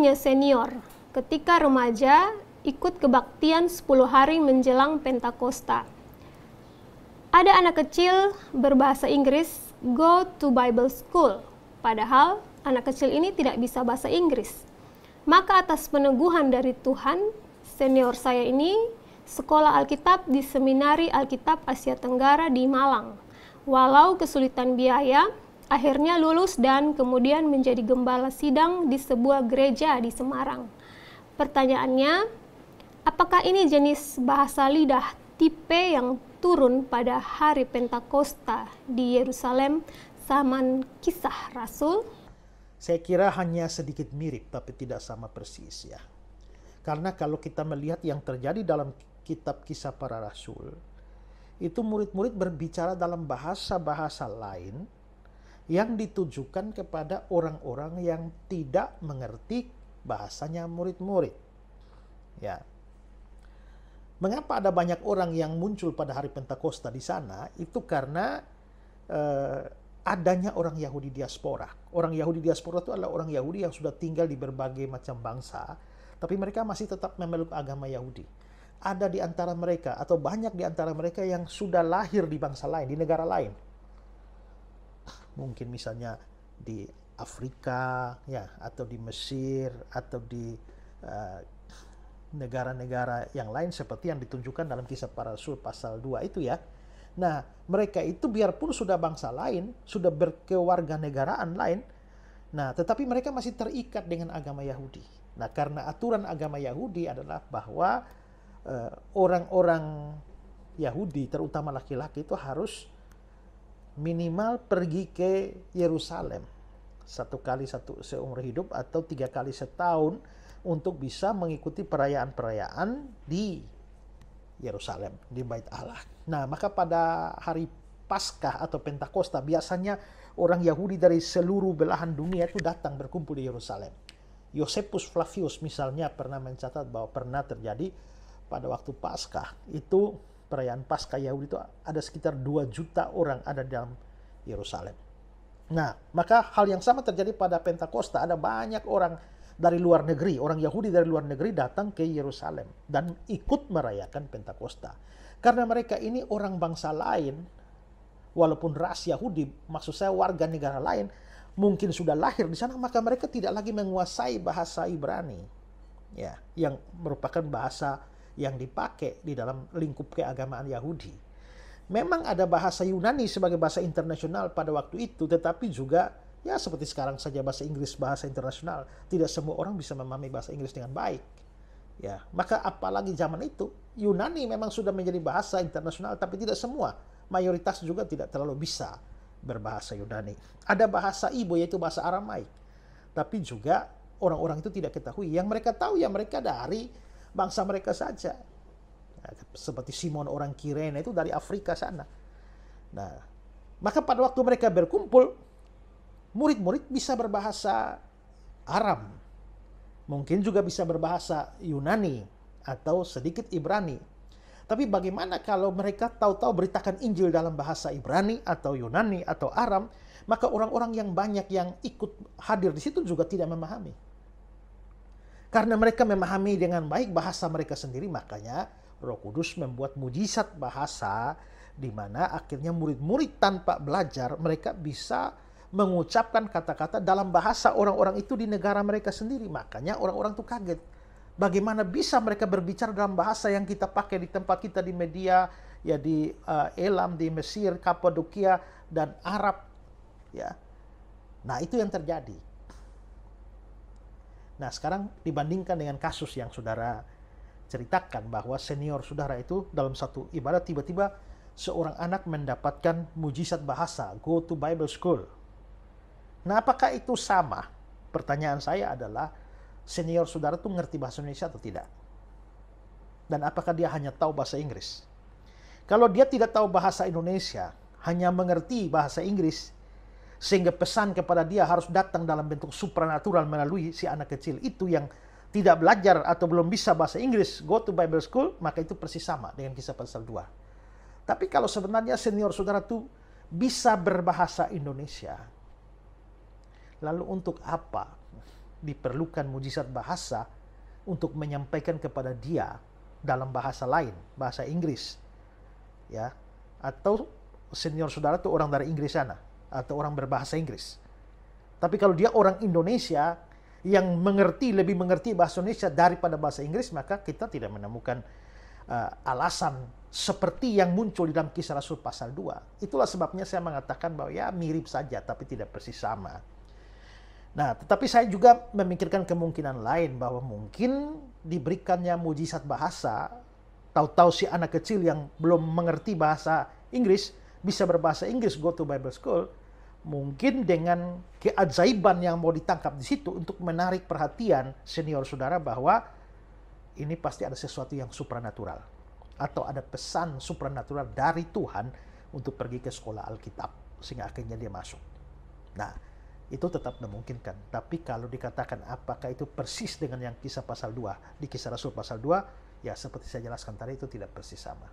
punya senior ketika remaja ikut kebaktian 10 hari menjelang Pentakosta. Ada anak kecil berbahasa Inggris go to Bible school, padahal anak kecil ini tidak bisa bahasa Inggris. Maka atas peneguhan dari Tuhan, senior saya ini sekolah Alkitab di Seminari Alkitab Asia Tenggara di Malang. Walau kesulitan biaya, akhirnya lulus dan kemudian menjadi gembala sidang di sebuah gereja di Semarang. Pertanyaannya, apakah ini jenis bahasa lidah tipe yang turun pada hari Pentakosta di Yerusalem zaman Kisah Rasul? Saya kira hanya sedikit mirip, tapi tidak sama persis ya. Karena kalau kita melihat yang terjadi dalam kitab Kisah Para Rasul, itu murid-murid berbicara dalam bahasa-bahasa lain yang ditujukan kepada orang-orang yang tidak mengerti bahasanya murid-murid. Ya. Mengapa ada banyak orang yang muncul pada hari Pentakosta di sana? Itu karena adanya orang Yahudi diaspora. Orang Yahudi diaspora itu adalah orang Yahudi yang sudah tinggal di berbagai macam bangsa, tapi mereka masih tetap memeluk agama Yahudi. Ada di antara mereka, atau banyak di antara mereka yang sudah lahir di bangsa lain, di negara lain. Mungkin misalnya di Afrika, ya, atau di Mesir, atau di negara-negara yang lain seperti yang ditunjukkan dalam Kisah Para Rasul pasal 2 itu ya. Nah, mereka itu biarpun sudah bangsa lain, sudah berkewarganegaraan lain, nah, tetapi mereka masih terikat dengan agama Yahudi. Nah, karena aturan agama Yahudi adalah bahwa orang-orang Yahudi, terutama laki-laki, itu harus minimal pergi ke Yerusalem 1 kali seumur hidup atau 3 kali setahun untuk bisa mengikuti perayaan-perayaan di Yerusalem, di Bait Allah. Nah, maka pada hari Paskah atau Pentakosta biasanya orang Yahudi dari seluruh belahan dunia itu datang berkumpul di Yerusalem. Josephus Flavius misalnya pernah mencatat bahwa pernah terjadi pada waktu Paskah, itu perayaan Paskah Yahudi itu ada sekitar 2 juta orang ada dalam Yerusalem. Nah, maka hal yang sama terjadi pada Pentakosta. Ada banyak orang dari luar negeri, orang Yahudi dari luar negeri datang ke Yerusalem dan ikut merayakan Pentakosta. Karena mereka ini orang bangsa lain, walaupun ras Yahudi, maksud saya warga negara lain, mungkin sudah lahir di sana, maka mereka tidak lagi menguasai bahasa Ibrani, ya, yang merupakan bahasa yang dipakai di dalam lingkup keagamaan Yahudi. Memang ada bahasa Yunani sebagai bahasa internasional pada waktu itu, tetapi juga ya seperti sekarang saja bahasa Inggris bahasa internasional. Tidak semua orang bisa memahami bahasa Inggris dengan baik. Ya, maka apalagi zaman itu Yunani memang sudah menjadi bahasa internasional, tapi tidak semua. Mayoritas juga tidak terlalu bisa berbahasa Yunani. Ada bahasa ibu yaitu bahasa Aramaik. Tapi juga orang-orang itu tidak ketahui. Yang mereka tahu ya mereka dari bangsa mereka saja. Ya, seperti Simon orang Kirene itu dari Afrika sana. Nah, maka pada waktu mereka berkumpul, murid-murid bisa berbahasa Aram. Mungkin juga bisa berbahasa Yunani atau sedikit Ibrani. Tapi bagaimana kalau mereka tahu-tahu beritakan Injil dalam bahasa Ibrani atau Yunani atau Aram, maka orang-orang yang banyak yang ikut hadir di situ juga tidak memahami. Karena mereka memahami dengan baik bahasa mereka sendiri, makanya Roh Kudus membuat mujizat bahasa di mana akhirnya murid-murid tanpa belajar mereka bisa mengucapkan kata-kata dalam bahasa orang-orang itu di negara mereka sendiri. Makanya orang-orang itu kaget. Bagaimana bisa mereka berbicara dalam bahasa yang kita pakai di tempat kita di media, ya di Elam, di Mesir, Kapadokia, dan Arab. Ya. Nah, itu yang terjadi. Nah, sekarang dibandingkan dengan kasus yang saudara ceritakan bahwa senior saudara itu dalam satu ibadah tiba-tiba seorang anak mendapatkan mujizat bahasa, go to Bible school. Nah, apakah itu sama? Pertanyaan saya adalah, senior saudara itu mengerti bahasa Indonesia atau tidak? Dan apakah dia hanya tahu bahasa Inggris? Kalau dia tidak tahu bahasa Indonesia, hanya mengerti bahasa Inggris, sehingga pesan kepada dia harus datang dalam bentuk supranatural melalui si anak kecil itu yang tidak belajar atau belum bisa bahasa Inggris, go to Bible school, maka itu persis sama dengan Kisah pasal 2. Tapi kalau sebenarnya senior saudara itu bisa berbahasa Indonesia, lalu untuk apa diperlukan mujizat bahasa untuk menyampaikan kepada dia dalam bahasa lain, bahasa Inggris, ya, atau senior saudara itu orang dari Inggris sana, atau orang berbahasa Inggris. Tapi kalau dia orang Indonesia yang lebih mengerti bahasa Indonesia daripada bahasa Inggris, maka kita tidak menemukan alasan seperti yang muncul di dalam Kisah Rasul pasal 2. Itulah sebabnya saya mengatakan bahwa ya mirip saja, tapi tidak persis sama. Nah, tetapi saya juga memikirkan kemungkinan lain bahwa mungkin diberikannya mujizat bahasa, tahu-tahu si anak kecil yang belum mengerti bahasa Inggris bisa berbahasa Inggris, go to Bible school, mungkin dengan keajaiban yang mau ditangkap di situ untuk menarik perhatian senior saudara bahwa ini pasti ada sesuatu yang supranatural atau ada pesan supranatural dari Tuhan untuk pergi ke sekolah Alkitab sehingga akhirnya dia masuk. Nah, itu tetap memungkinkan. Tapi kalau dikatakan apakah itu persis dengan yang kisah pasal 2 di Kisah Rasul pasal 2, ya seperti saya jelaskan tadi itu tidak persis sama.